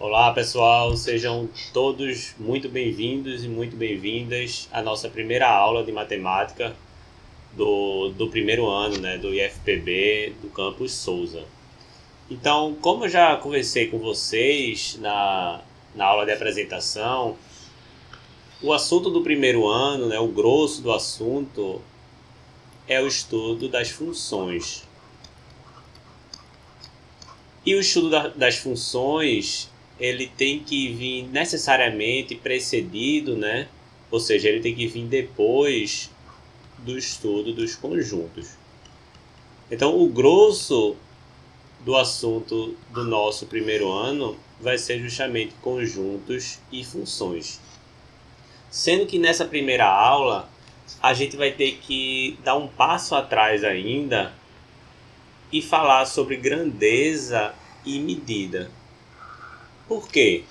Olá pessoal, sejam todos muito bem-vindos e muito bem-vindas à nossa primeira aula de matemática do primeiro ano, né, do IFPB do Campus Souza. Então, como eu já conversei com vocês na aula de apresentação, o assunto do primeiro ano, né, o grosso do assunto, é o estudo das funções. E o estudo das funções, ele tem que vir necessariamente precedido, né? Ou seja, ele tem que vir depois do estudo dos conjuntos. Então, o grosso do assunto do nosso primeiro ano vai ser justamente conjuntos e funções. Sendo que nessa primeira aula, a gente vai ter que dar um passo atrás ainda e falar sobre grandeza e medida. Por quê?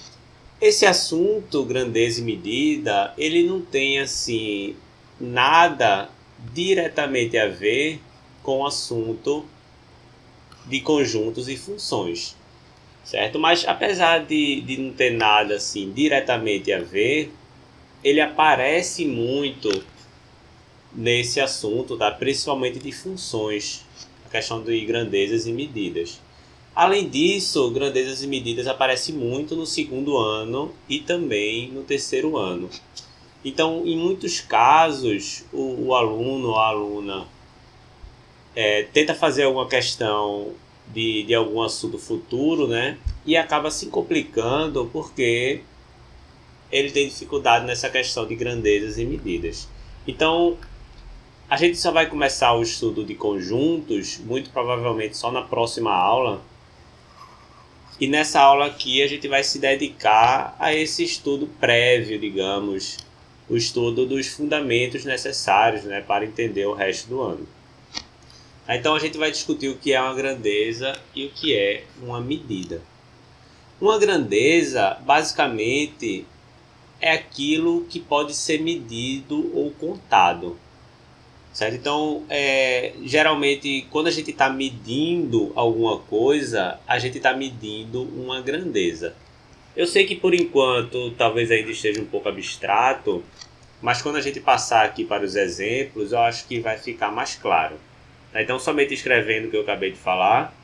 Esse assunto, grandeza e medida, ele não tem assim nada diretamente a ver com o assunto de conjuntos e funções, certo? Mas apesar de não ter nada assim diretamente a ver, ele aparece muito nesse assunto, tá? Principalmente de funções, a questão de grandezas e medidas. Além disso, grandezas e medidas aparecem muito no segundo ano e também no terceiro ano. Então, em muitos casos, o aluno ou a aluna tenta fazer alguma questão de algum assunto futuro, né? E acaba se complicando porque ele tem dificuldade nessa questão de grandezas e medidas. Então, a gente só vai começar o estudo de conjuntos, muito provavelmente só na próxima aula. E nessa aula aqui a gente vai se dedicar a esse estudo prévio, digamos, o estudo dos fundamentos necessários, né, para entender o resto do ano. Então a gente vai discutir o que é uma grandeza e o que é uma medida. Uma grandeza, basicamente, é aquilo que pode ser medido ou contado. Certo? Então, geralmente, quando a gente está medindo alguma coisa, a gente está medindo uma grandeza. Eu sei que por enquanto talvez ainda esteja um pouco abstrato, mas quando a gente passar aqui para os exemplos, eu acho que vai ficar mais claro. Então, somente escrevendo o que eu acabei de falar,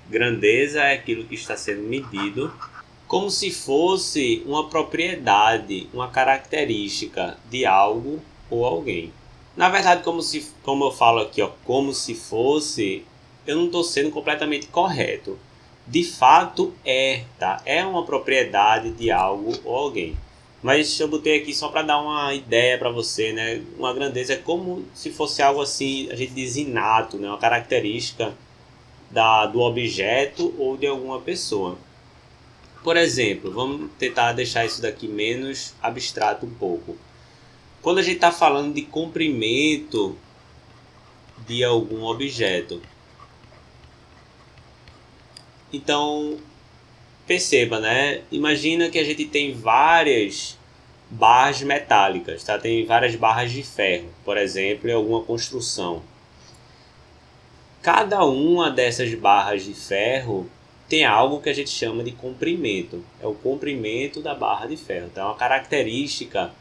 grandeza é aquilo que está sendo medido como se fosse uma propriedade, uma característica de algo ou alguém. Na verdade, como eu falo aqui, como se fosse, eu não estou sendo completamente correto. De fato tá? É uma propriedade de algo ou alguém. Mas eu botei aqui só para dar uma ideia para você, né? Uma grandeza é como se fosse algo assim, a gente diz inato, né? Uma característica do objeto ou de alguma pessoa. Por exemplo, vamos tentar deixar isso daqui menos abstrato um pouco. Quando a gente está falando de comprimento de algum objeto. Então, perceba, né? Imagina que a gente tem várias barras metálicas, tá? Tem várias barras de ferro, por exemplo, em alguma construção. Cada uma dessas barras de ferro tem algo que a gente chama de comprimento. É o comprimento da barra de ferro. Então, é uma característica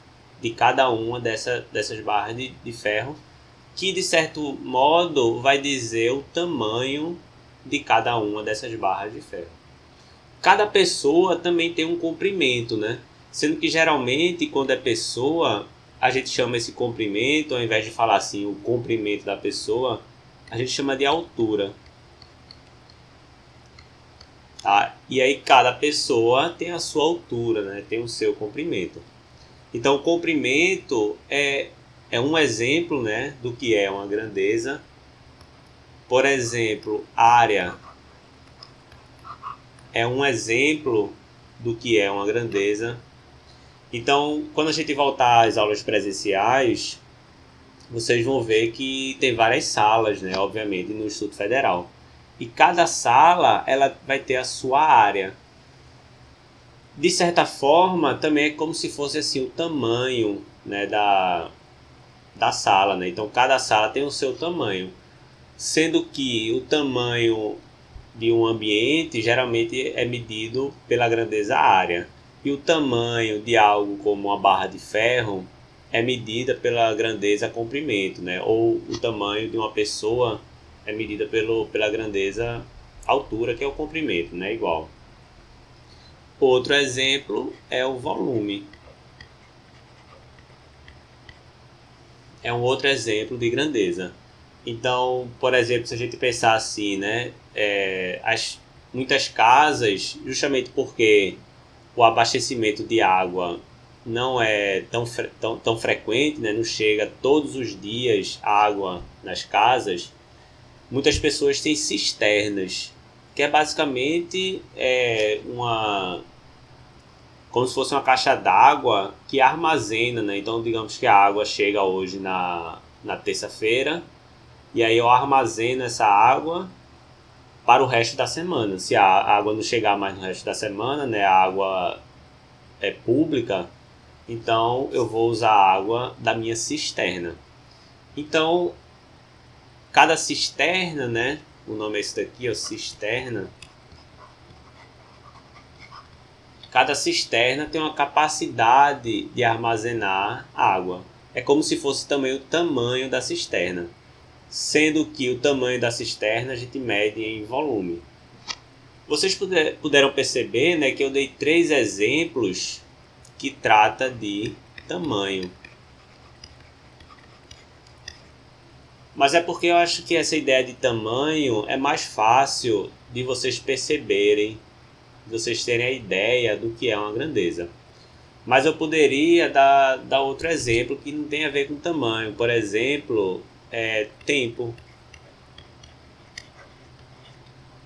de cada uma dessas barras de ferro, que de certo modo vai dizer o tamanho de cada uma dessas barras de ferro. Cada pessoa também tem um comprimento, né? Sendo que geralmente quando é pessoa, a gente chama esse comprimento, ao invés de falar assim, o comprimento da pessoa, a gente chama de altura. Tá? E aí cada pessoa tem a sua altura, né? Tem o seu comprimento. Então o comprimento é um exemplo, né, do que é uma grandeza. Por exemplo, área é um exemplo do que é uma grandeza. Então, quando a gente voltar às aulas presenciais, vocês vão ver que tem várias salas, né, obviamente, no Instituto Federal. E cada sala ela vai ter a sua área. De certa forma, também é como se fosse assim o tamanho, né, da sala, né? Então cada sala tem o seu tamanho, sendo que o tamanho de um ambiente geralmente é medido pela grandeza área. E o tamanho de algo como uma barra de ferro é medida pela grandeza comprimento, né? Ou o tamanho de uma pessoa é medida pela grandeza altura, que é o comprimento, né? Igual. Outro exemplo é o volume. É um outro exemplo de grandeza. Então, por exemplo, se a gente pensar assim, né? Muitas casas, justamente porque o abastecimento de água não é tão frequente, né? Não chega todos os dias água nas casas, muitas pessoas têm cisternas, que é basicamente como se fosse uma caixa d'água que armazena, né? Então, digamos que a água chega hoje na terça-feira, e aí eu armazeno essa água para o resto da semana. Se a água não chegar mais no resto da semana, né? A água é pública, então eu vou usar a água da minha cisterna. Então, cada cisterna, né? O nome é esse daqui, ó, cisterna. Cada cisterna tem uma capacidade de armazenar água. É como se fosse também o tamanho da cisterna. Sendo que o tamanho da cisterna a gente mede em volume. Vocês puderam perceber, né, que eu dei 3 exemplos que trata de tamanho. Mas é porque eu acho que essa ideia de tamanho é mais fácil de vocês perceberem, de vocês terem a ideia do que é uma grandeza. Mas eu poderia dar outro exemplo que não tem a ver com tamanho. Por exemplo, tempo.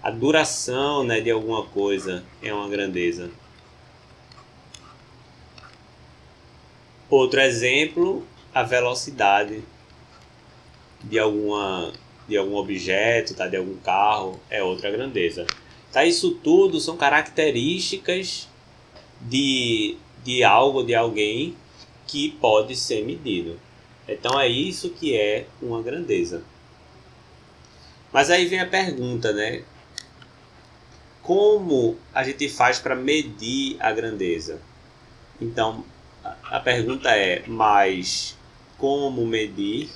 A duração, né, de alguma coisa é uma grandeza. Outro exemplo, a velocidade de algum objeto, tá, de algum carro, é outra grandeza. Tá, isso tudo são características de algo, de alguém que pode ser medido. Então é isso que é uma grandeza. Mas aí vem a pergunta, né? Como a gente faz para medir a grandeza? Então, a pergunta é, mas como medir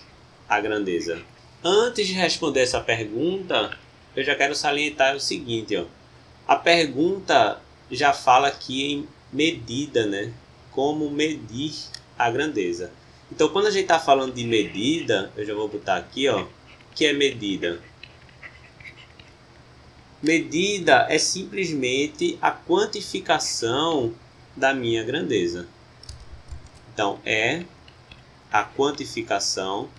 a grandeza? Antes de responder essa pergunta, eu já quero salientar o seguinte, ó. A pergunta já fala aqui em medida, né? Como medir a grandeza. Então, quando a gente está falando de medida, eu já vou botar aqui, ó, que é medida. Medida é simplesmente a quantificação da minha grandeza. Então, é a quantificação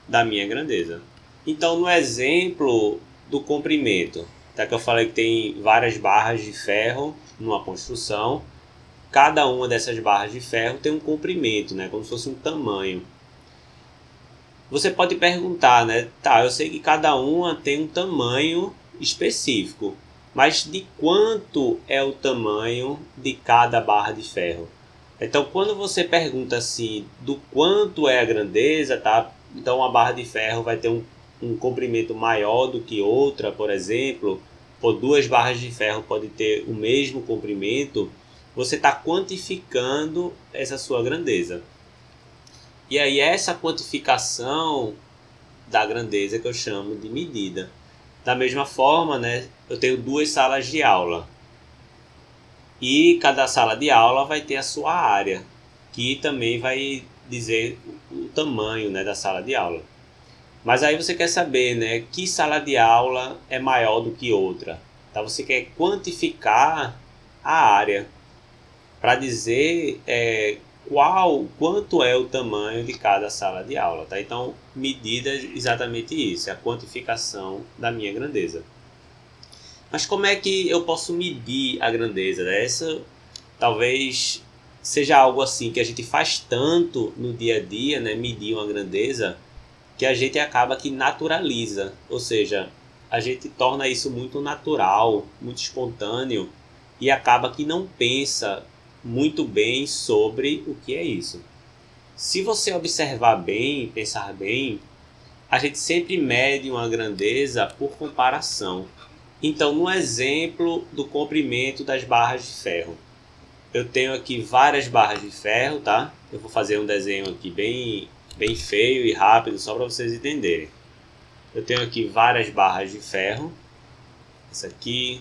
da minha grandeza. Então, no exemplo do comprimento, tá, que eu falei que tem várias barras de ferro numa construção, cada uma dessas barras de ferro tem um comprimento, né, como se fosse um tamanho. Você pode perguntar, né, tá, eu sei que cada uma tem um tamanho específico, mas de quanto é o tamanho de cada barra de ferro? Então, quando você pergunta assim, do quanto é a grandeza, tá? Então, uma barra de ferro vai ter um comprimento maior do que outra, por exemplo, ou 2 barras de ferro podem ter o mesmo comprimento, você está quantificando essa sua grandeza. E aí, essa quantificação da grandeza que eu chamo de medida. Da mesma forma, né, eu tenho 2 salas de aula. E cada sala de aula vai ter a sua área, que também vai dizer o tamanho, né, da sala de aula. Mas aí você quer saber, né, que sala de aula é maior do que outra. Tá? Você quer quantificar a área para dizer quanto é o tamanho de cada sala de aula. Tá? Então, medida é exatamente isso, é a quantificação da minha grandeza. Mas como é que eu posso medir a grandeza? Essa talvez seja algo assim que a gente faz tanto no dia a dia, né, medir uma grandeza, que a gente acaba que naturaliza. Ou seja, a gente torna isso muito natural, muito espontâneo, e acaba que não pensa muito bem sobre o que é isso. Se você observar bem, pensar bem, a gente sempre mede uma grandeza por comparação. Então, no exemplo do comprimento das barras de ferro, eu tenho aqui várias barras de ferro, tá? Eu vou fazer um desenho aqui bem feio e rápido, só para vocês entenderem. Eu tenho aqui várias barras de ferro. Essa aqui,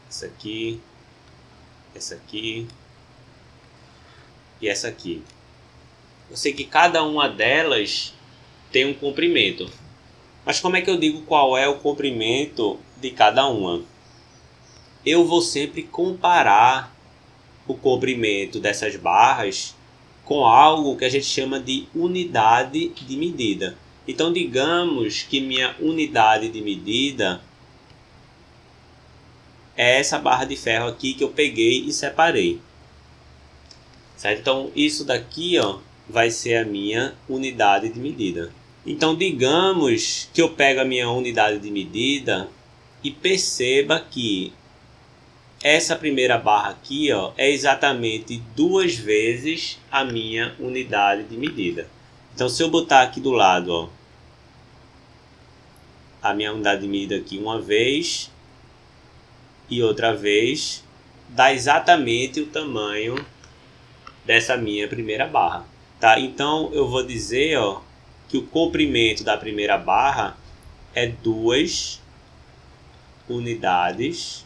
essa aqui, essa aqui e essa aqui. Eu sei que cada uma delas tem um comprimento. Mas como é que eu digo qual é o comprimento de cada uma? Eu vou sempre comparar o comprimento dessas barras com algo que a gente chama de unidade de medida. Então, digamos que minha unidade de medida é essa barra de ferro aqui que eu peguei e separei. Certo? Então, isso daqui vai ser a minha unidade de medida. Então, digamos que eu pego a minha unidade de medida e perceba que essa primeira barra aqui é exatamente 2 vezes a minha unidade de medida. Então, se eu botar aqui do lado a minha unidade de medida aqui uma vez e outra vez, dá exatamente o tamanho dessa minha primeira barra. Tá? Então, eu vou dizer que o comprimento da primeira barra é 2 unidades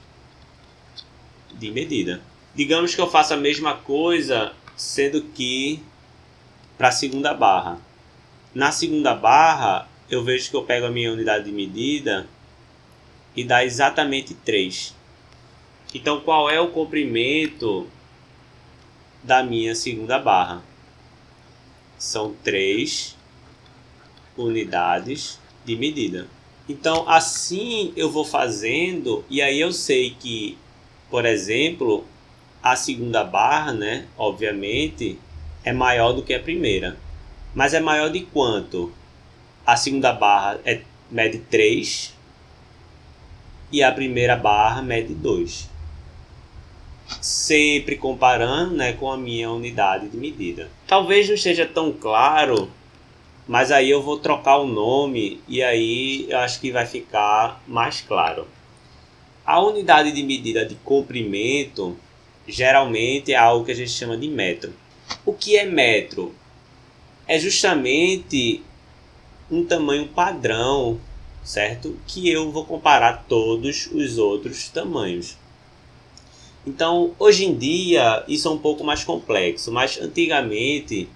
de medida. Digamos que eu faço a mesma coisa, sendo que para a segunda barra. Na segunda barra, eu vejo que eu pego a minha unidade de medida e dá exatamente 3. Então, qual é o comprimento da minha segunda barra? São 3 unidades de medida. Então, assim eu vou fazendo, e aí eu sei que, por exemplo, a segunda barra, né, obviamente, é maior do que a primeira. Mas é maior de quanto? A segunda barra mede 3 e a primeira barra mede 2. Sempre comparando, né, com a minha unidade de medida. Talvez não esteja tão claro, mas aí eu vou trocar o nome e aí eu acho que vai ficar mais claro. A unidade de medida de comprimento geralmente é algo que a gente chama de metro. O que é metro? É justamente um tamanho padrão, certo? Que eu vou comparar todos os outros tamanhos. Então, hoje em dia, isso é um pouco mais complexo, mas antigamente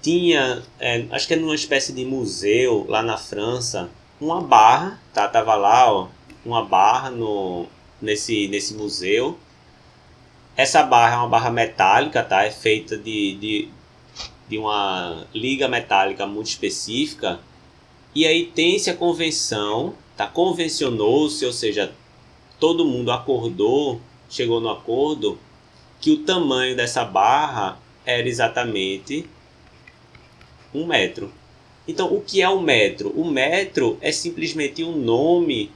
tinha, acho que é numa espécie de museu lá na França, uma barra, tá? Tava lá, uma barra nesse museu. Essa barra é uma barra metálica, tá? É feita de uma liga metálica muito específica. E aí tem-se a convenção, tá? Convencionou-se, ou seja, todo mundo acordou, chegou no acordo, que o tamanho dessa barra era exatamente 1 metro. Então, o que é um metro? O metro é simplesmente o nome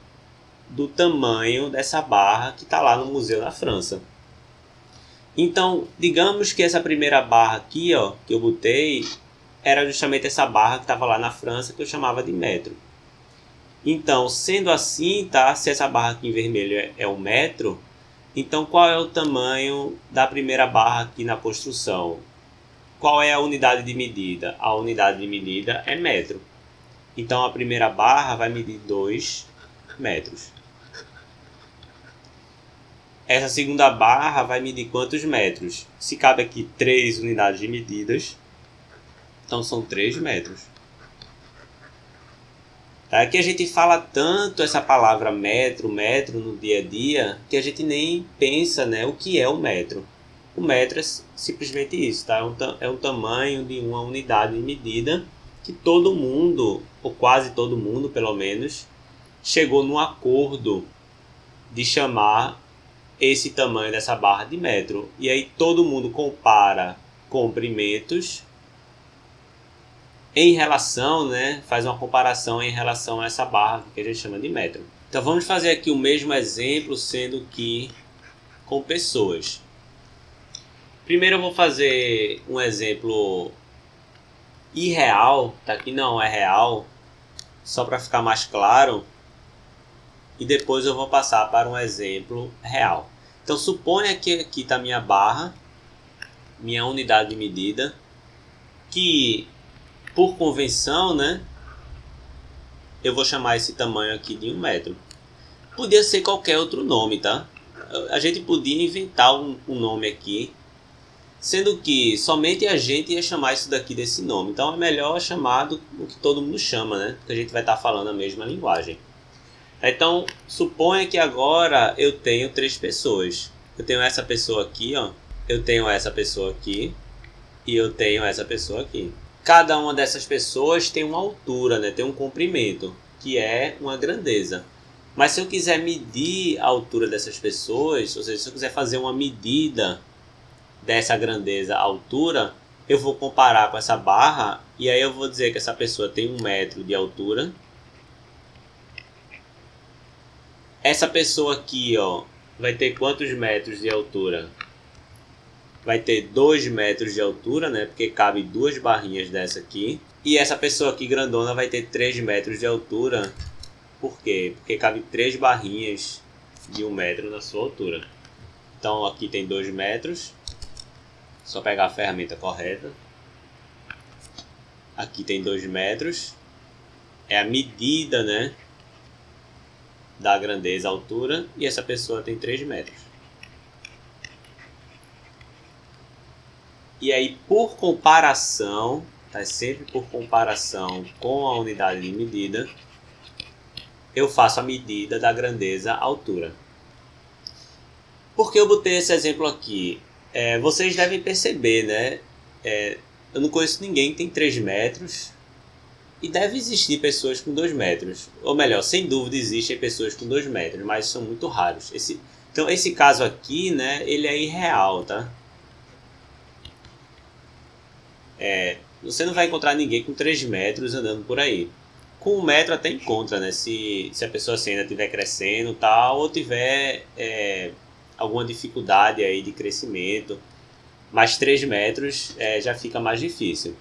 do tamanho dessa barra que está lá no Museu da França. Então, digamos que essa primeira barra aqui, que eu botei, era justamente essa barra que estava lá na França, que eu chamava de metro. Então, sendo assim, tá? Se essa barra aqui em vermelho é 1 metro, então qual é o tamanho da primeira barra aqui na construção? Qual é a unidade de medida? A unidade de medida é metro. Então, a primeira barra vai medir 2 metros. Essa segunda barra vai medir quantos metros? Se cabe aqui 3 unidades de medidas, então são 3 metros. Tá? Aqui a gente fala tanto essa palavra metro no dia a dia, que a gente nem pensa, né, o que é o metro. O metro é simplesmente isso, tá? É um tamanho de uma unidade de medida que todo mundo, ou quase todo mundo pelo menos, chegou num acordo de chamar esse tamanho dessa barra de metro. E aí todo mundo compara comprimentos em relação, né, faz uma comparação em relação a essa barra que a gente chama de metro. Então vamos fazer aqui o mesmo exemplo, sendo que com pessoas. Primeiro eu vou fazer um exemplo irreal, tá? Que não é real, só para ficar mais claro. e depois eu vou passar para um exemplo real. Então suponha que aqui está minha barra, minha unidade de medida, que por convenção, né, eu vou chamar esse tamanho aqui de 1 metro. Podia ser qualquer outro nome, tá? A gente podia inventar um nome aqui, sendo que somente a gente ia chamar isso daqui desse nome. Então é melhor chamar o que todo mundo chama, né? Porque a gente vai estar falando a mesma linguagem. Então, suponha que agora eu tenho 3 pessoas. Eu tenho essa pessoa aqui, ó. Eu tenho essa pessoa aqui. E eu tenho essa pessoa aqui. Cada uma dessas pessoas tem uma altura, né? Tem um comprimento, que é uma grandeza. Mas se eu quiser medir a altura dessas pessoas, ou seja, se eu quiser fazer uma medida dessa grandeza, altura, eu vou comparar com essa barra e aí eu vou dizer que essa pessoa tem 1 metro de altura. Essa pessoa aqui, ó, vai ter quantos metros de altura? Vai ter 2 metros de altura, né? Porque cabe 2 barrinhas dessa aqui. E essa pessoa aqui grandona vai ter 3 metros de altura. Por quê? Porque cabe 3 barrinhas de 1 metro na sua altura. Então aqui tem 2 metros. Só pegar a ferramenta correta. Aqui tem 2 metros. É a medida, né, da grandeza, altura. E essa pessoa tem 3 metros. E aí, por comparação, tá? Sempre por comparação com a unidade de medida, eu faço a medida da grandeza, altura. Por que eu botei esse exemplo aqui? Vocês devem perceber, né? Eu não conheço ninguém que tem 3 metros e deve existir pessoas com 2 metros. Ou melhor, sem dúvida existem pessoas com 2 metros, mas são muito raros. Então esse caso aqui, né, ele é irreal, tá? Você não vai encontrar ninguém com 3 metros andando por aí. Com 1 metro até encontra, né? Se a pessoa assim, ainda estiver crescendo tal, ou tiver alguma dificuldade aí de crescimento. Mas 3 metros já fica mais difícil.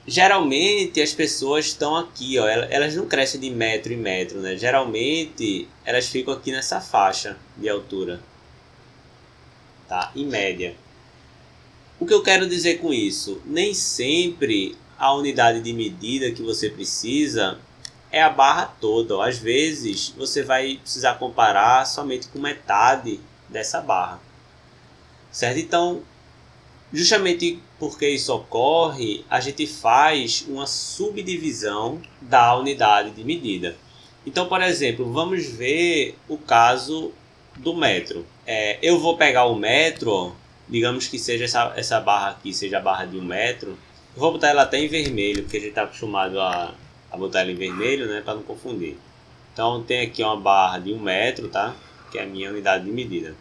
Geralmente as pessoas estão aqui, ó, elas não crescem de metro em metro, né? Geralmente elas ficam aqui nessa faixa de altura, tá? Em média. O que eu quero dizer com isso? Nem sempre a unidade de medida que você precisa é a barra toda. Às vezes você vai precisar comparar somente com metade dessa barra, certo? Então, justamente porque isso ocorre, a gente faz uma subdivisão da unidade de medida. Então, por exemplo, vamos ver o caso do metro. Eu vou pegar o metro, ó, digamos que seja essa barra aqui, seja a barra de 1 metro. Eu vou botar ela até em vermelho, porque a gente está acostumado a botar ela em vermelho, né, para não confundir. Então tem aqui uma barra de 1 metro, tá? Que é a minha unidade de medida.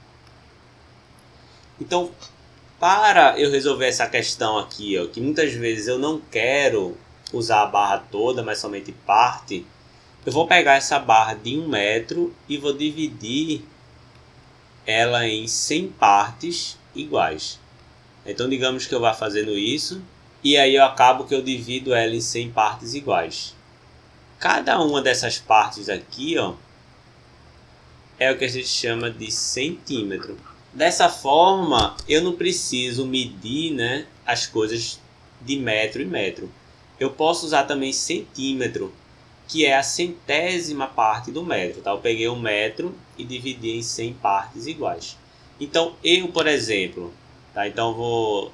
Então, para eu resolver essa questão aqui, ó, que muitas vezes eu não quero usar a barra toda, mas somente parte, eu vou pegar essa barra de 1 metro e vou dividir ela em 100 partes iguais. Então digamos que eu vá fazendo isso e aí eu acabo que eu divido ela em 100 partes iguais. Cada uma dessas partes aqui, ó, é o que a gente chama de centímetro. Dessa forma eu não preciso medir, né, as coisas de metro em metro. Eu posso usar também centímetro, que é a centésima parte do metro, tá? Eu peguei 1 metro e dividi em 100 partes iguais. Então eu, por exemplo, tá? Então eu vou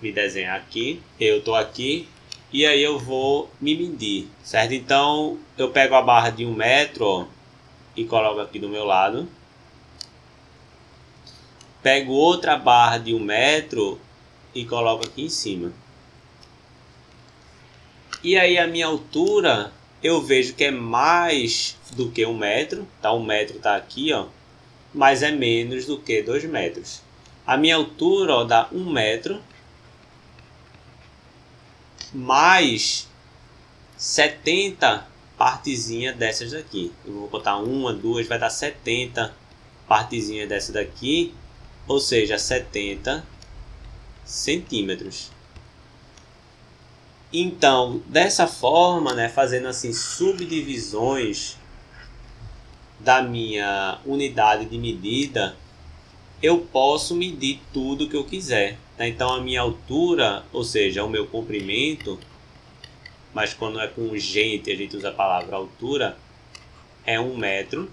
me desenhar aqui, eu estou aqui e aí eu vou me medir, certo? Então eu pego a barra de 1 metro, ó, e coloco aqui do meu lado. Pego outra barra de 1 metro e coloco aqui em cima. E aí a minha altura eu vejo que é mais do que 1 metro, tá? 1 metro está aqui, ó, mas é menos do que 2 metros. A minha altura, ó, dá 1 metro mais 70 partezinhas dessas daqui. Eu vou botar 1, 2, vai dar 70 partezinhas dessa daqui, ou seja, 70 centímetros. Então, dessa forma, né, fazendo assim subdivisões da minha unidade de medida, eu posso medir tudo que eu quiser. Tá? Então, a minha altura, ou seja, o meu comprimento, mas quando é com gente a gente usa a palavra altura, é 1 metro.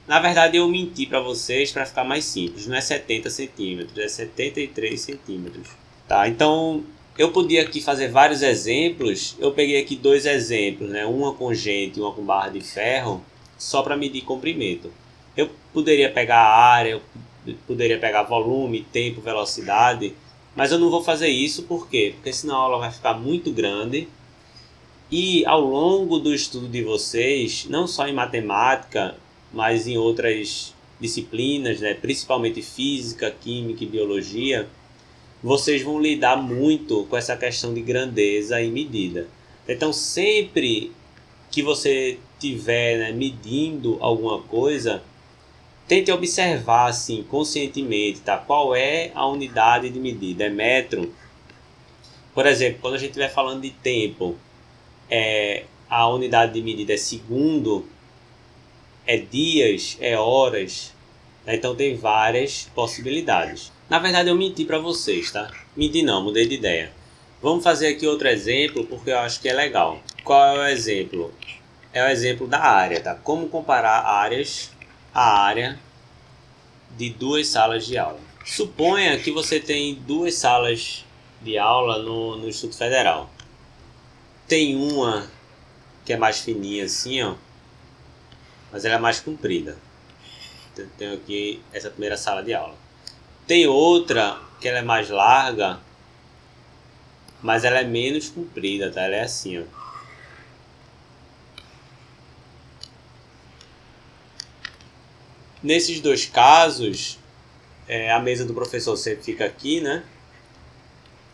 Na verdade, eu menti para vocês para ficar mais simples. Não é 70 centímetros, é 73 centímetros. Tá? Então, eu podia aqui fazer vários exemplos. Eu peguei aqui 2 exemplos, né? Uma com gente e uma com barra de ferro, só para medir comprimento. Eu poderia pegar a área, eu poderia pegar volume, tempo, velocidade, mas eu não vou fazer isso. Por quê? Porque senão a aula vai ficar muito grande. E ao longo do estudo de vocês, não só em matemática, mas em outras disciplinas, né, principalmente física, química e biologia, vocês vão lidar muito com essa questão de grandeza e medida. Então, sempre que você estiver, né, medindo alguma coisa, tente observar assim, conscientemente, tá? Qual é a unidade de medida? É metro? Por exemplo, quando a gente estiver falando de tempo, a unidade de medida é segundo, é dias, é horas. Então tem várias possibilidades. Na verdade eu menti para vocês, tá? Menti não, mudei de ideia. Vamos fazer aqui outro exemplo porque eu acho que é legal. Qual é o exemplo? É o exemplo da área, tá? Como comparar áreas, a área de 2 salas de aula. Suponha que você tem 2 salas de aula no Instituto Federal. Tem uma que é mais fininha assim, ó, mas ela é mais comprida. Tenho aqui essa primeira sala de aula. Tem outra que ela é mais larga, mas ela é menos comprida, tá? Ela é assim, ó. Nesses 2 casos, a mesa do professor sempre fica aqui, né?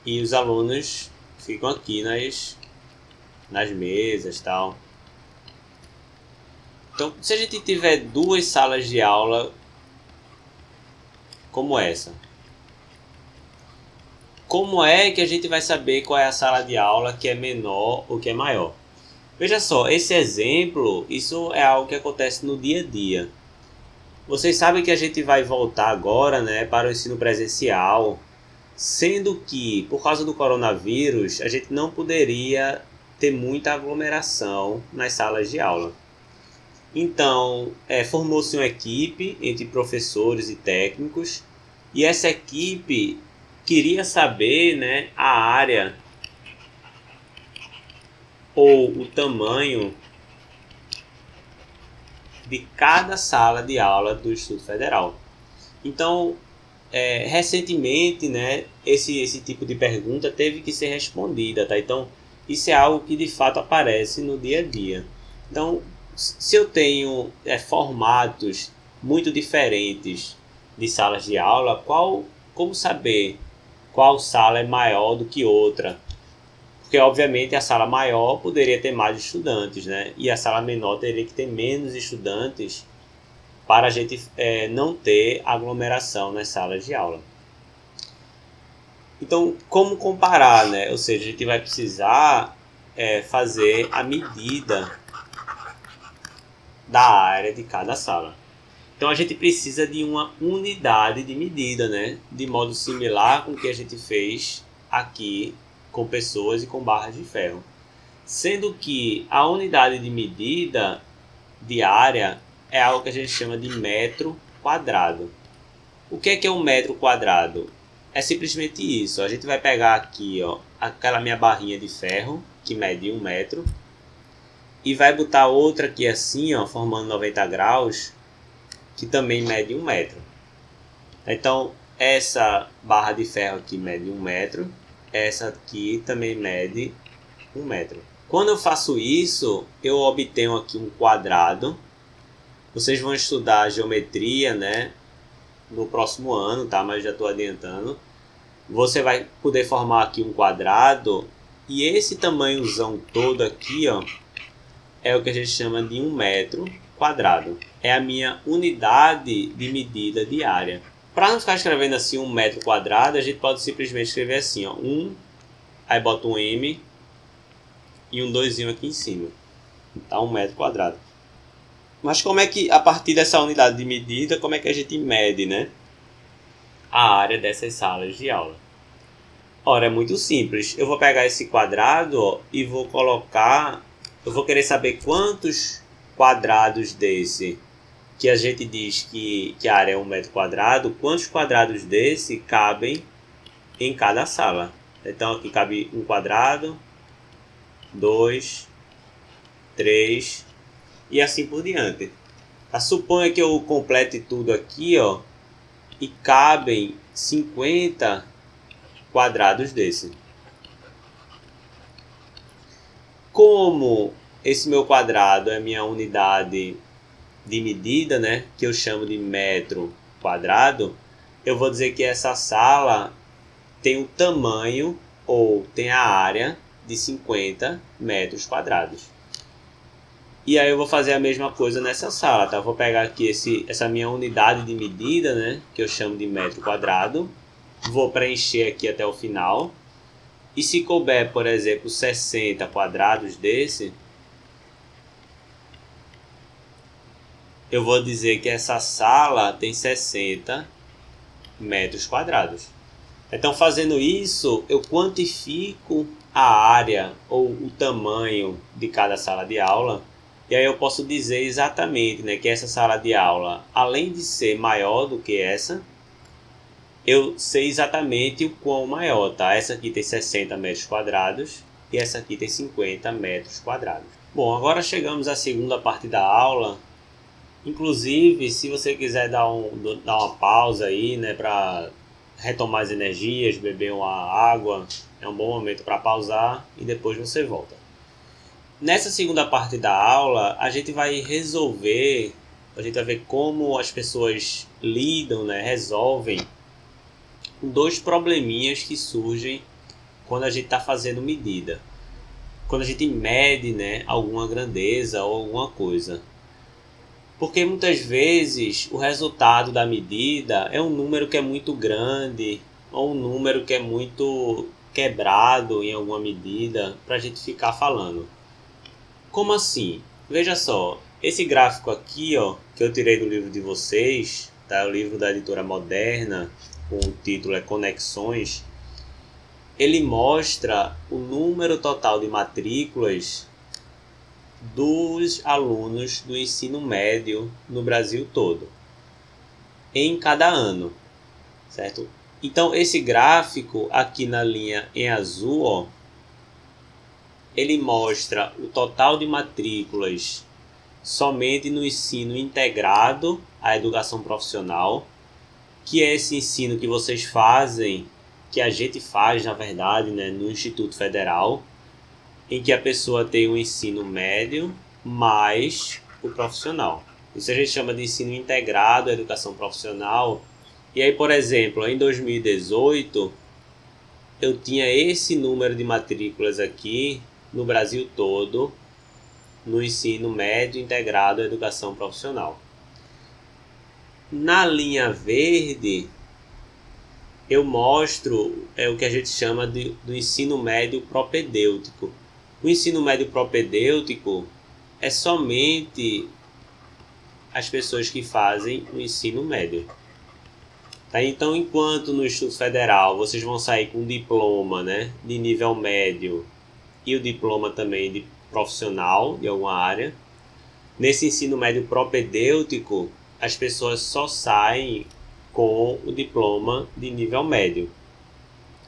E os alunos ficam aqui nas mesas e tal. Então, se a gente tiver 2 salas de aula como essa, como é que a gente vai saber qual é a sala de aula que é menor ou que é maior? Veja só, esse exemplo, isso é algo que acontece no dia a dia. Vocês sabem que a gente vai voltar agora, né, para o ensino presencial, sendo que, por causa do coronavírus, a gente não poderia ter muita aglomeração nas salas de aula. Então, formou-se uma equipe entre professores e técnicos, e essa equipe queria saber, né, a área ou o tamanho de cada sala de aula do Instituto Federal. Então, recentemente, né, esse tipo de pergunta teve que ser respondida, tá? Então, isso é algo que de fato aparece no dia a dia. Então, se eu tenho formatos muito diferentes de salas de aula, como saber qual sala é maior do que outra? Porque, obviamente, a sala maior poderia ter mais estudantes, né? E a sala menor teria que ter menos estudantes para a gente não ter aglomeração nas salas de aula. Então, como comparar, né? Ou seja, a gente vai precisar fazer a medida da área de cada sala. Então, a gente precisa de uma unidade de medida, né? De modo similar com o que a gente fez aqui com pessoas e com barras de ferro. Sendo que a unidade de medida de área é algo que a gente chama de metro quadrado. O que é um metro quadrado? É simplesmente isso. A gente vai pegar aqui, ó, aquela minha barrinha de ferro, que mede 1 metro, e vai botar outra aqui assim, ó, formando 90 graus, que também mede 1 metro. Então, essa barra de ferro aqui mede 1 metro, essa aqui também mede 1 metro. Quando eu faço isso, eu obtenho aqui um quadrado. Vocês vão estudar geometria, né, no próximo ano, tá? Mas já estou adiantando. Você vai poder formar aqui um quadrado, e esse tamanhozão todo aqui, ó, é o que a gente chama de 1 metro quadrado. É a minha unidade de medida de área. Para não ficar escrevendo assim 1 metro quadrado, a gente pode simplesmente escrever assim, ó, 1 aí boto um M e um 2 aqui em cima. Tá 1 metro quadrado. Mas como é que, a partir dessa unidade de medida, como é que a gente mede, né, a área dessas salas de aula? Ora, é muito simples. Eu vou pegar esse quadrado, ó, e vou colocar... Eu vou querer saber quantos quadrados desse, que a gente diz que a área é 1 metro quadrado, quantos quadrados desse cabem em cada sala. Então aqui cabe 1 quadrado, 2, 3 e assim por diante. Suponha que eu complete tudo aqui, ó, e cabem 50 quadrados desse. Como esse meu quadrado é minha unidade de medida, né, que eu chamo de metro quadrado, eu vou dizer que essa sala tem o tamanho ou tem a área de 50 metros quadrados. E aí eu vou fazer a mesma coisa nessa sala, tá? Eu vou pegar aqui essa minha unidade de medida, né, que eu chamo de metro quadrado. Vou preencher aqui até o final. E se couber, por exemplo, 60 quadrados desse, eu vou dizer que essa sala tem 60 metros quadrados. Então, fazendo isso, eu quantifico a área ou o tamanho de cada sala de aula. E aí eu posso dizer exatamente, né, que essa sala de aula, além de ser maior do que essa, eu sei exatamente o quão maior, tá? Essa aqui tem 60 metros quadrados e essa aqui tem 50 metros quadrados. Bom, agora chegamos à segunda parte da aula. Inclusive, se você quiser dar uma pausa aí, né, para retomar as energias, beber uma água, é um bom momento para pausar e depois você volta. Nessa segunda parte da aula, a gente vai resolver, a gente vai ver como as pessoas lidam, né, resolvem dois probleminhas que surgem quando a gente está fazendo medida. Quando a gente mede, né, alguma grandeza ou alguma coisa. Porque muitas vezes o resultado da medida é um número que é muito grande ou um número que é muito quebrado em alguma medida para a gente ficar falando. Como assim? Veja só, esse gráfico aqui, ó, que eu tirei do livro de vocês, tá? O livro da editora Moderna, com o título é Conexões, ele mostra o número total de matrículas dos alunos do ensino médio no Brasil todo, em cada ano, certo? Então, esse gráfico aqui na linha em azul, ó, ele mostra o total de matrículas somente no ensino integrado à educação profissional, que é esse ensino que vocês fazem, que a gente faz, na verdade, né, no Instituto Federal, em que a pessoa tem o ensino médio mais o profissional. Isso a gente chama de ensino integrado à educação profissional. E aí, por exemplo, em 2018, eu tinha esse número de matrículas aqui no Brasil todo, no ensino médio integrado à educação profissional. Na linha verde, eu mostro o que a gente chama do ensino médio propedêutico. O ensino médio propedêutico é somente as pessoas que fazem o ensino médio. Tá? Então, enquanto no Instituto Federal vocês vão sair com um diploma, né, de nível médio e o diploma também de profissional de alguma área, nesse ensino médio propedêutico, as pessoas só saem com o diploma de nível médio.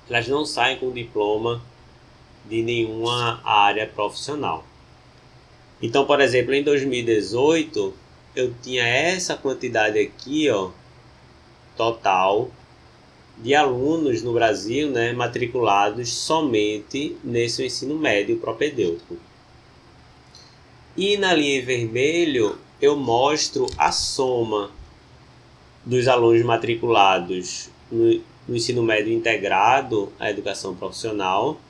Elas não saem com o diploma de nenhuma área profissional. Então, por exemplo, em 2018, eu tinha essa quantidade aqui, ó, total de alunos no Brasil, né, matriculados somente nesse ensino médio propedêutico. E na linha em vermelho, eu mostro a soma dos alunos matriculados no ensino médio integrado à educação profissional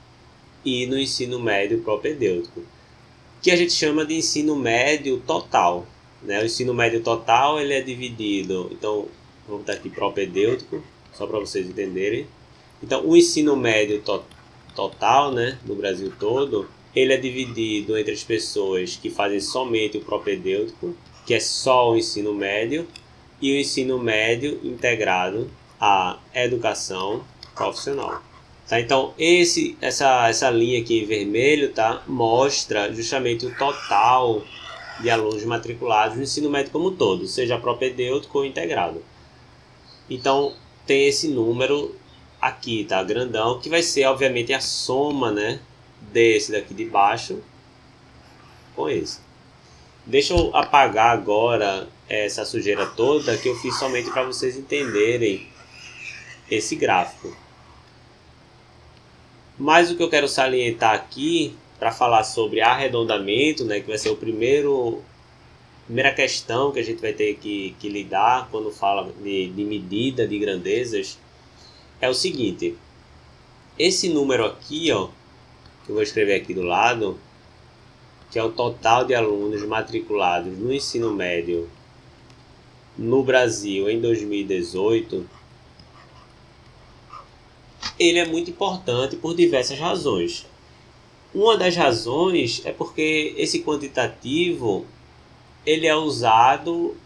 e no ensino médio propedêutico, que a gente chama de ensino médio total, né? O ensino médio total ele é dividido, então vamos botar aqui propedêutico, só para vocês entenderem. Então o ensino médio total, né, no Brasil todo, ele é dividido entre as pessoas que fazem somente o propedêutico, que é só o ensino médio, e o ensino médio integrado à educação profissional. Tá? Então, essa linha aqui em vermelho, tá, mostra justamente o total de alunos matriculados no ensino médio como um todo, seja propedêutico ou integrado. Então, tem esse número aqui, tá, grandão, que vai ser, obviamente, a soma, né, desse daqui de baixo com esse. Deixa eu apagar agora essa sujeira toda que eu fiz somente para vocês entenderem esse gráfico. Mas o que eu quero salientar aqui, para falar sobre arredondamento, né, que vai ser a primeira questão que a gente vai ter que lidar quando fala de medida de grandezas, é o seguinte. Esse número aqui, ó, que eu vou escrever aqui do lado, que é o total de alunos matriculados no ensino médio no Brasil em 2018, ele é muito importante por diversas razões. Uma das razões é porque esse quantitativo ele é usado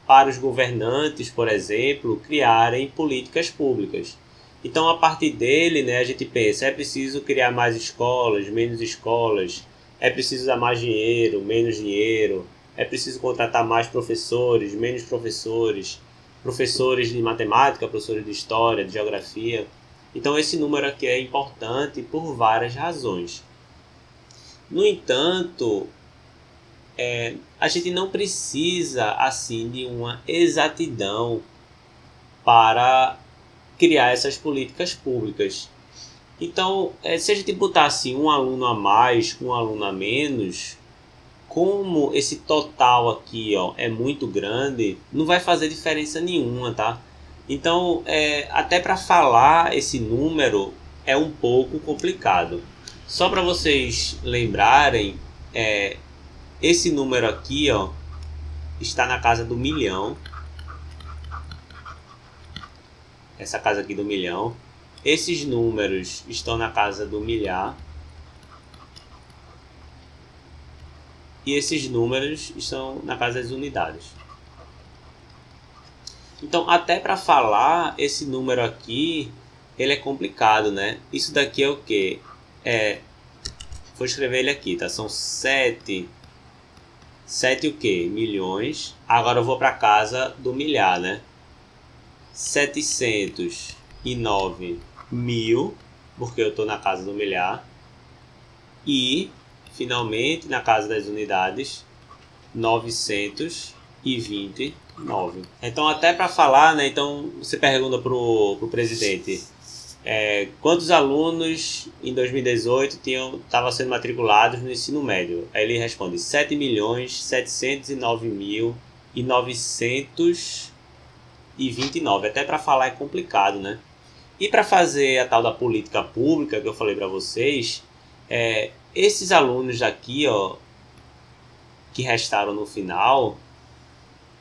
para os governantes, por exemplo, criarem políticas públicas. Então, a partir dele, né, a gente pensa, é preciso criar mais escolas, menos escolas, é preciso dar mais dinheiro, menos dinheiro, é preciso contratar mais professores, menos professores, professores de matemática, professores de história, de geografia. Então, esse número aqui é importante por várias razões. No entanto, a gente não precisa assim de uma exatidão para criar essas políticas públicas. Então, se a gente botar assim um aluno a mais, um aluno a menos, como esse total aqui, ó, é muito grande, não vai fazer diferença nenhuma, tá? Então, até para falar esse número é um pouco complicado. Só para vocês lembrarem, esse número aqui, ó, está na casa do 1.000.000. Essa casa aqui do 1.000.000. Esses números estão na casa do milhar. E esses números estão na casa das unidades. Então, até para falar, esse número aqui, ele é complicado, né? Isso daqui é o quê? Vou escrever ele aqui, tá? São 7 o quê? Milhões. Agora eu vou para casa do milhar, né? 709.000, porque eu estou na casa do milhar. E, finalmente, na casa das unidades, 929. Então, até para falar, né? Então, você pergunta pro presidente quantos alunos em 2018 estavam sendo matriculados no ensino médio. Aí ele responde 7.709.929. Até para falar é complicado, né? E para fazer a tal da política pública que eu falei para vocês, esses alunos daqui, ó, que restaram no final,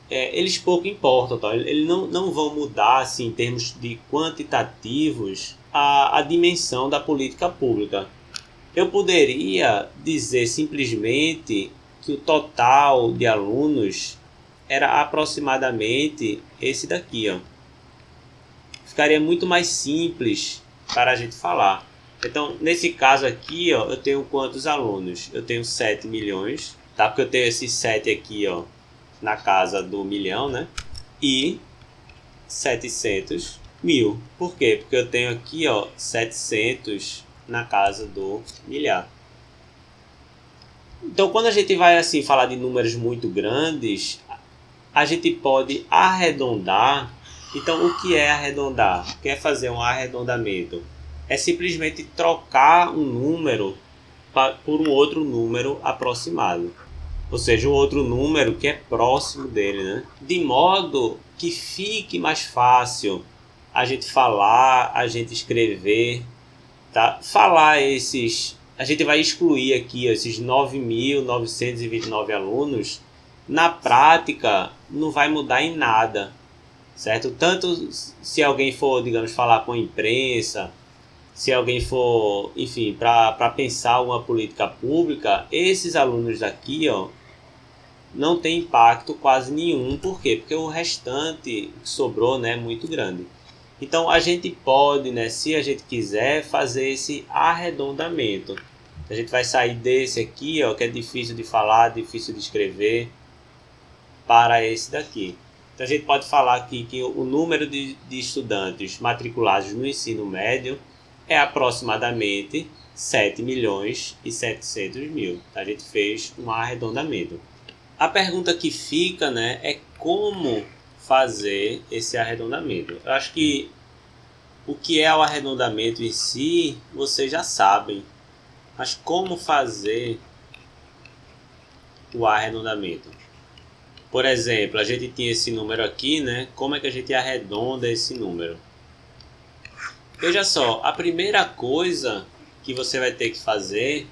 eles pouco importam, tá? Eles não vão mudar assim, em termos de quantitativos a dimensão da política pública. Eu poderia dizer simplesmente que o total de alunos era aproximadamente esse daqui, ó. Ficaria muito mais simples para a gente falar. Então, nesse caso aqui, ó, eu tenho quantos alunos? Eu tenho 7 milhões, tá? Porque eu tenho esses 7 aqui, ó, na casa do 1.000.000, né? E 700.000. Por quê? Porque eu tenho aqui, ó, 700 na casa do milhar. Então, quando a gente vai assim falar de números muito grandes, a gente pode arredondar. Então, o que é arredondar? O que é fazer um arredondamento? É simplesmente trocar um número por um outro número aproximado. Ou seja, um outro número que é próximo dele, né? De modo que fique mais fácil a gente falar, a gente escrever, tá? Falar esses... A gente vai excluir aqui esses 9.929 alunos. Na prática, não vai mudar em nada, certo? Tanto se alguém for, digamos, falar com a imprensa, se alguém for, enfim, para pensar uma política pública, esses alunos daqui, ó, não tem impacto quase nenhum. Por quê? Porque o restante que sobrou, né, é muito grande. Então a gente pode, né, se a gente quiser, fazer esse arredondamento. A gente vai sair desse aqui, ó, que é difícil de falar, difícil de escrever, para esse daqui. Então a gente pode falar aqui que o número de estudantes matriculados no ensino médio é aproximadamente 7.700.000. A gente fez um arredondamento. A pergunta que fica, né, é como fazer esse arredondamento. Eu acho que o que é o arredondamento em si, vocês já sabem. Mas como fazer o arredondamento? Por exemplo, a gente tinha esse número aqui, né? Como é que a gente arredonda esse número? Veja só, a primeira coisa que você vai ter que fazer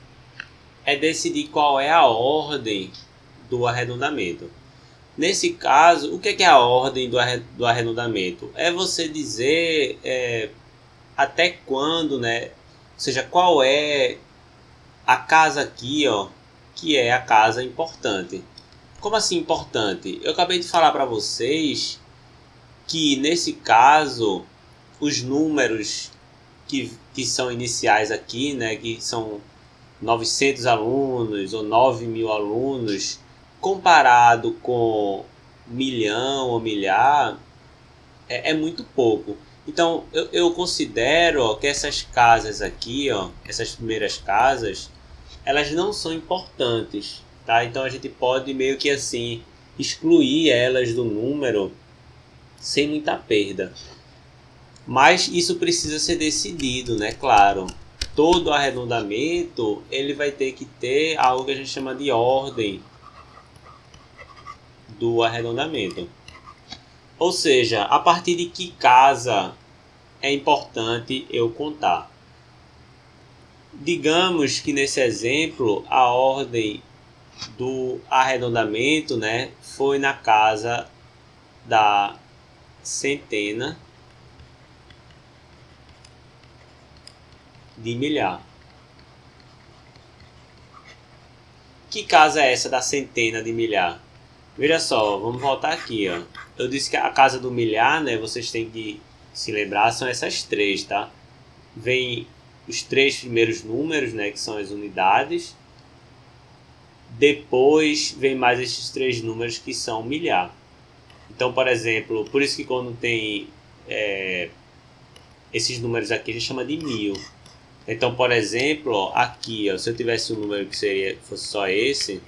é decidir qual é a ordem do arredondamento. Nesse caso, o que é a ordem do arredondamento? É você dizer até quando, né? Ou seja, qual é a casa aqui, ó, que é a casa importante. Como assim importante? Eu acabei de falar para vocês que nesse caso os números que são iniciais aqui, né, que são 900 alunos ou 9.000 alunos, comparado com milhão ou milhar, é muito pouco. Então eu considero, ó, que essas casas aqui, ó, essas primeiras casas, elas não são importantes, tá? Então a gente pode meio que assim excluir elas do número sem muita perda. Mas isso precisa ser decidido, né? Claro, todo arredondamento ele vai ter que ter algo que a gente chama de ordem do arredondamento. Ou seja, a partir de que casa é importante eu contar. Digamos que nesse exemplo a ordem do arredondamento, né, foi na casa da centena de milhar. Que casa é essa da centena de milhar? Veja só, vamos voltar aqui, ó. Eu disse que a casa do milhar, né, vocês têm que se lembrar, são essas três, tá? Vem os três primeiros números, né, que são as unidades. Depois vem mais esses três números que são milhar. Então, por exemplo, por isso que quando tem esses números aqui a gente chama de mil. Então, por exemplo, ó, aqui, ó, se eu tivesse um número que fosse só esse,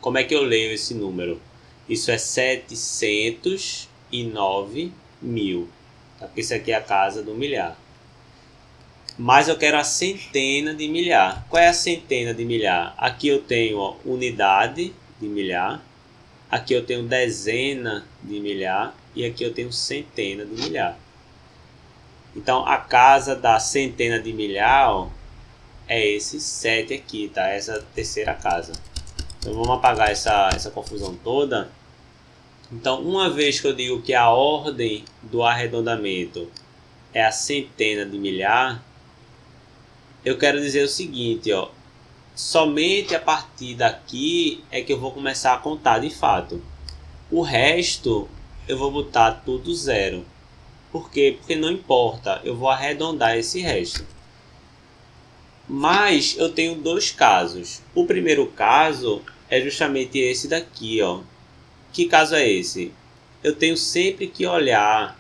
como é que eu leio esse número? Isso é 709.000. Tá? Porque isso aqui é a casa do milhar. Mas eu quero a centena de milhar. Qual é a centena de milhar? Aqui eu tenho, ó, unidade de milhar. Aqui eu tenho dezena de milhar. E aqui eu tenho centena de milhar. Então a casa da centena de milhar, ó, é esse 7 aqui, tá? Essa terceira casa. Então vamos apagar essa confusão toda. Então, uma vez que eu digo que a ordem do arredondamento é a centena de milhar, eu quero dizer o seguinte, ó, somente a partir daqui é que eu vou começar a contar de fato. O resto eu vou botar tudo zero. Por quê? Porque não importa, eu vou arredondar esse resto. Mas eu tenho dois casos. O primeiro caso é justamente esse daqui, ó. Que caso é esse? Eu tenho sempre que olhar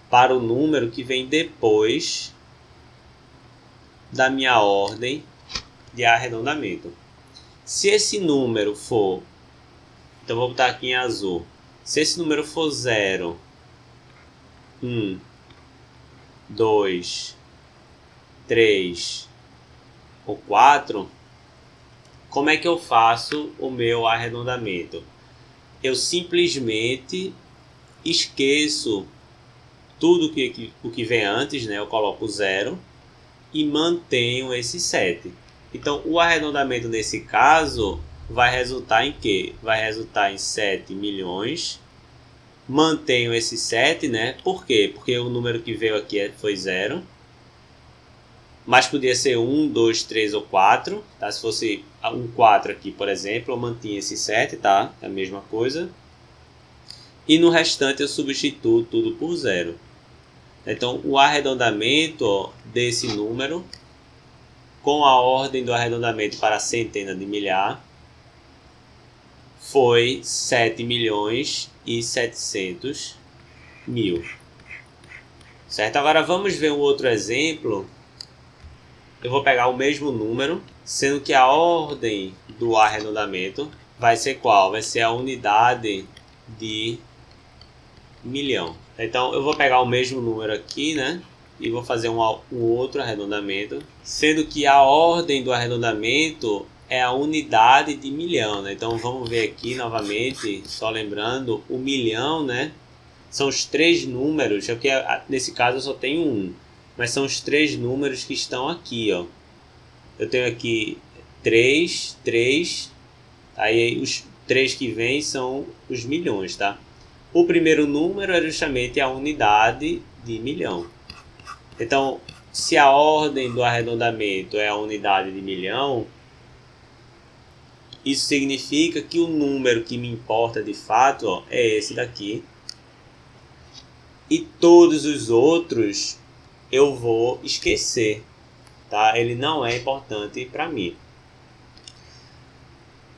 para o número que vem depois da minha ordem de arredondamento. Se esse número for, então vou botar aqui em azul. Se esse número for 0, 1, 2, 3 ou 4, como é que eu faço o meu arredondamento? Eu simplesmente esqueço tudo o que vem antes, né? Eu coloco 0 e mantenho esse 7. Então, o arredondamento nesse caso vai resultar em quê? Vai resultar em 7 milhões. Mantenho esse 7, né? Por quê? Porque o número que veio aqui foi 0. mas podia ser 1, 2, 3 ou 4. Tá? Se fosse um 4 aqui, por exemplo, eu mantinha esse 7, tá? É a mesma coisa. E no restante eu substituo tudo por 0. Então, o arredondamento, ó, desse número, com a ordem do arredondamento para a centena de milhar, foi 7.700.000. Certo? Agora vamos ver um outro exemplo. Eu vou pegar o mesmo número, sendo que a ordem do arredondamento vai ser qual? Vai ser a unidade de milhão. Então eu vou pegar o mesmo número aqui, né? E vou fazer um outro arredondamento, sendo que a ordem do arredondamento é a unidade de milhão, né? Então vamos ver aqui novamente, só lembrando, o milhão, né? São os 3 números, porque nesse caso eu só tenho um, mas são os 3 números que estão aqui, ó. Eu tenho aqui 3, 3, aí os 3 que vêm são os milhões, tá? O primeiro número é justamente a unidade de milhão. Então, se a ordem do arredondamento é a unidade de milhão, isso significa que o número que me importa de fato, ó, é esse daqui. E todos os outros eu vou esquecer, tá? Ele não é importante para mim.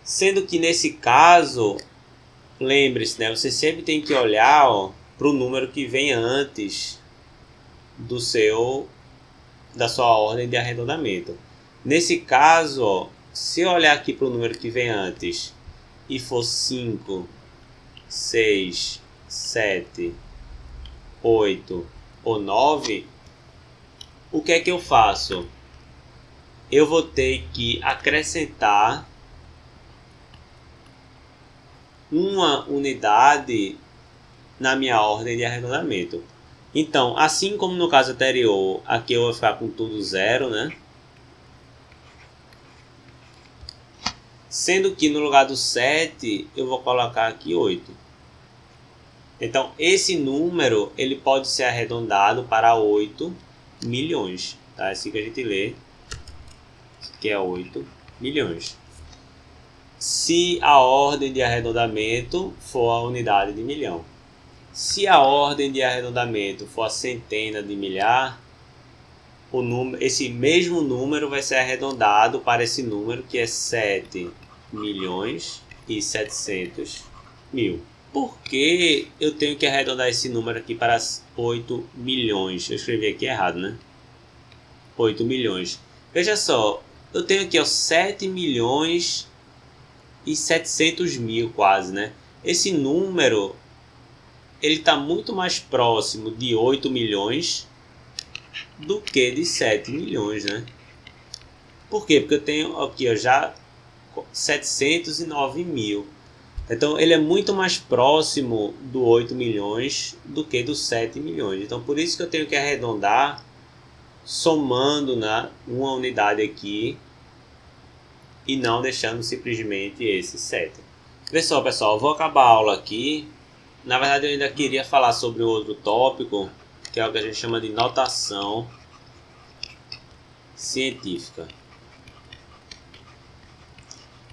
Sendo que nesse caso, lembre-se, né? Você sempre tem que olhar para o número que vem antes da sua ordem de arredondamento. Nesse caso, ó, se eu olhar aqui para o número que vem antes e for 5, 6, 7, 8 ou 9, o que é que eu faço? Eu vou ter que acrescentar uma unidade na minha ordem de arredondamento. Então, assim como no caso anterior, aqui eu vou ficar com tudo 0, né? Sendo que no lugar do 7, eu vou colocar aqui 8. Então, esse número ele pode ser arredondado para 8 milhões. Tá? É assim que a gente lê, que é 8 milhões. Se a ordem de arredondamento for a unidade de milhão. Se a ordem de arredondamento for a centena de milhar, esse mesmo número vai ser arredondado para esse número que é 7.700.000. Por que eu tenho que arredondar esse número aqui para 8 milhões? Eu escrevi aqui errado, né? 8 milhões. Veja só, eu tenho aqui 7.700.000 quase, né? Esse número ele está muito mais próximo de 8 milhões do que de 7 milhões, né? Por quê? Porque eu tenho aqui já 709.000. Então ele é muito mais próximo do 8 milhões do que do 7 milhões. Então por isso que eu tenho que arredondar somando uma unidade aqui e não deixando simplesmente esse 7. Pessoal, eu vou acabar a aula aqui. Na verdade eu ainda queria falar sobre outro tópico, que é o que a gente chama de notação científica.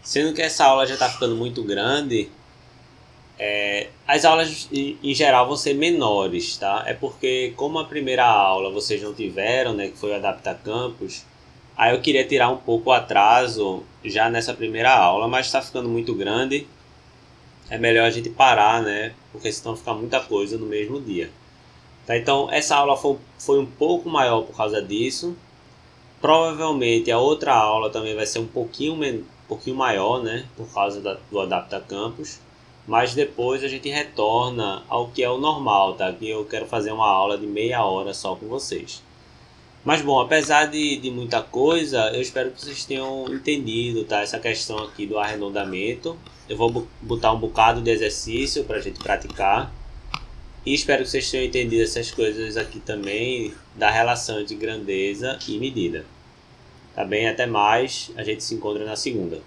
Sendo que essa aula já está ficando muito grande, as aulas em geral vão ser menores, tá? É porque como a primeira aula vocês não tiveram, né, que foi o Adapta Campus, aí eu queria tirar um pouco o atraso já nessa primeira aula, mas está ficando muito grande, é melhor a gente parar, né? Porque senão fica muita coisa no mesmo dia. Tá? Então essa aula foi um pouco maior por causa disso. Provavelmente a outra aula também vai ser um pouquinho maior, né? Por causa do Adapta Campus. Mas depois a gente retorna ao que é o normal, tá? Que eu quero fazer uma aula de meia hora só com vocês. Mas bom, apesar de muita coisa, eu espero que vocês tenham entendido, tá? Essa questão aqui do arredondamento. Eu vou botar um bocado de exercício para a gente praticar. E espero que vocês tenham entendido essas coisas aqui também, da relação entre grandeza e medida. Tá bem? Até mais. A gente se encontra na segunda.